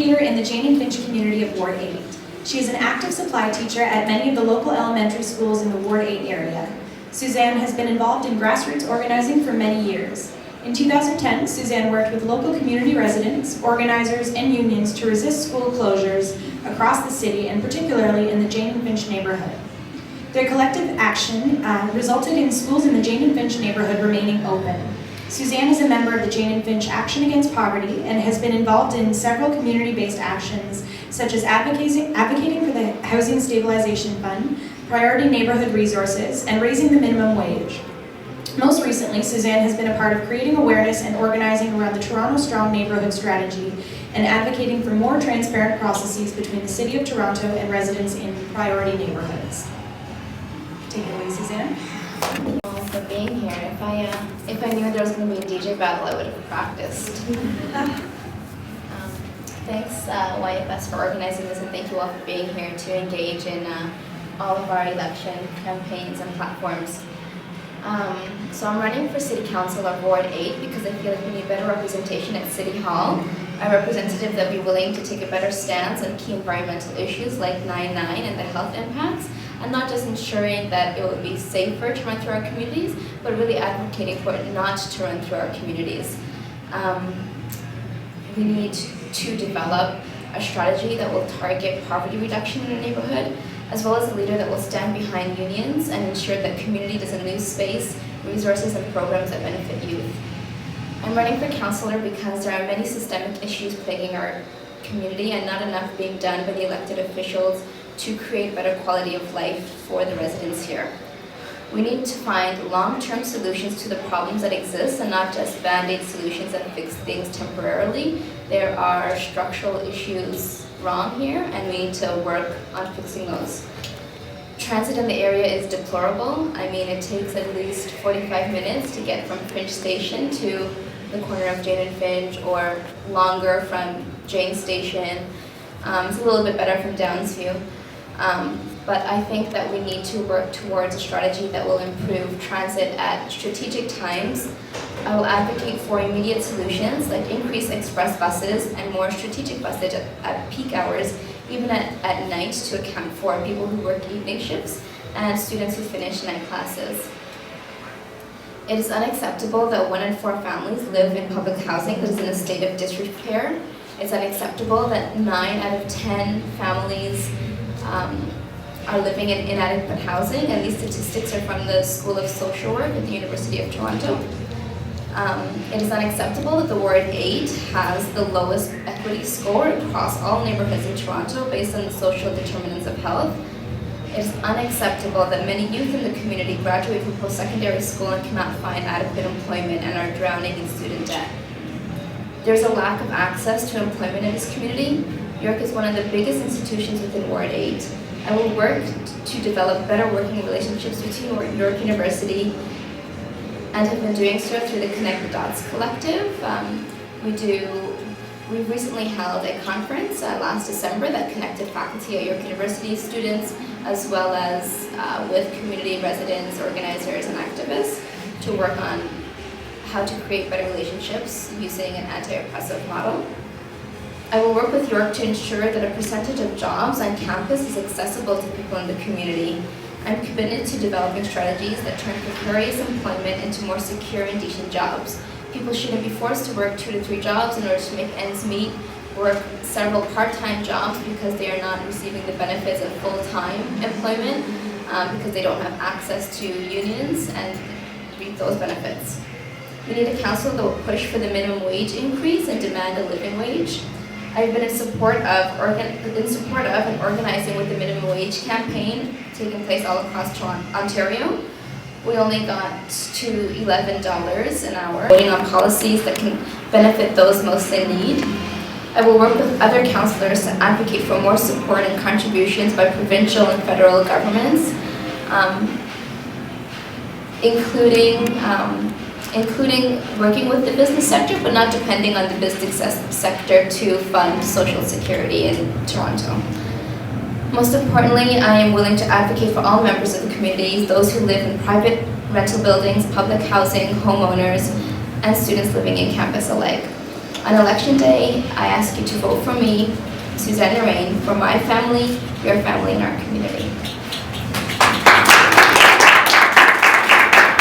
Leader in the Jane and Finch community of Ward 8. She is an active supply teacher at many of the local elementary schools in the Ward 8 area. Suzanne has been involved in grassroots organizing for many years. In 2010, Suzanne worked with local community residents, organizers, and unions to resist school closures across the city, and particularly in the Jane and Finch neighborhood. Their collective action resulted in schools in the Jane and Finch neighborhood remaining open. Suzanne is a member of the Jane and Finch Action Against Poverty and has been involved in several community-based actions, such as advocating for the Housing Stabilization Fund, priority neighborhood resources, and raising the minimum wage. Most recently, Suzanne has been a part of creating awareness and organizing around the Toronto Strong Neighborhood Strategy and advocating for more transparent processes between the City of Toronto and residents in priority neighborhoods. Take it away, Suzanne. For being here. If I knew there was going to be a DJ battle, I would have practiced. Thanks YFS for organizing this, and thank you all for being here to engage in all of our election campaigns and platforms. So I'm running for City Council of Ward 8 because I feel like we need better representation at City Hall. A representative that would be willing to take a better stance on key environmental issues like 9/9 and the health impacts, and not just ensuring that it would be safer to run through our communities, but really advocating for it not to run through our communities. We need to develop a strategy that will target poverty reduction in our neighborhood, as well as a leader that will stand behind unions and ensure that community doesn't lose space, resources, and programs that benefit youth. I'm running for councillor because there are many systemic issues plaguing our community and not enough being done by the elected officials to create better quality of life for the residents here. We need to find long-term solutions to the problems that exist and not just band-aid solutions that fix things temporarily. There are structural issues wrong here, and we need to work on fixing those. Transit in the area is deplorable. I mean, it takes at least 45 minutes to get from Finch Station to the corner of Jane and Finch, or longer from Jane Station. It's a little bit better from Downsview. But I think that we need to work towards a strategy that will improve transit at strategic times. I will advocate for immediate solutions like increased express buses and more strategic buses at peak hours, even at night, to account for people who work evening shifts and students who finish night classes. It is unacceptable that 1 in 4 families live in public housing that is in a state of disrepair. It's unacceptable that 9 out of 10 families are living in inadequate housing, and these statistics are from the School of Social Work at the University of Toronto. It is unacceptable that the Ward 8 has the lowest equity score across all neighborhoods in Toronto based on the social determinants of health. It is unacceptable that many youth in the community graduate from post-secondary school and cannot find adequate employment and are drowning in student debt. There's a lack of access to employment in this community. York is one of the biggest institutions within Ward 8. I will work to develop better working relationships between York University, and have been doing so through the Connect the Dots Collective. We recently held a conference last December that connected faculty at York University, students, as well as with community residents, organizers, and activists to work on how to create better relationships using an anti-oppressive model. I will work with York to ensure that a percentage of jobs on campus is accessible to people in the community. I'm committed to developing strategies that turn precarious employment into more secure and decent jobs. People shouldn't be forced to work 2 to 3 jobs in order to make ends meet, work several part-time jobs because they are not receiving the benefits of full-time employment because they don't have access to unions and reap those benefits. We need a council that will push for the minimum wage increase and demand a living wage. I've been in support of and organizing with the minimum wage campaign taking place all across Ontario. We only got to $11 an hour, voting on policies that can benefit those most in need. I will work with other councillors to advocate for more support and contributions by provincial and federal governments, including working with the business sector, but not depending on the business sector to fund social security in Toronto. Most importantly, I am willing to advocate for all members of the community, those who live in private rental buildings, public housing, homeowners, and students living in campus alike. On election day, I ask you to vote for me, Suzanne Narain, for my family, your family, and our community.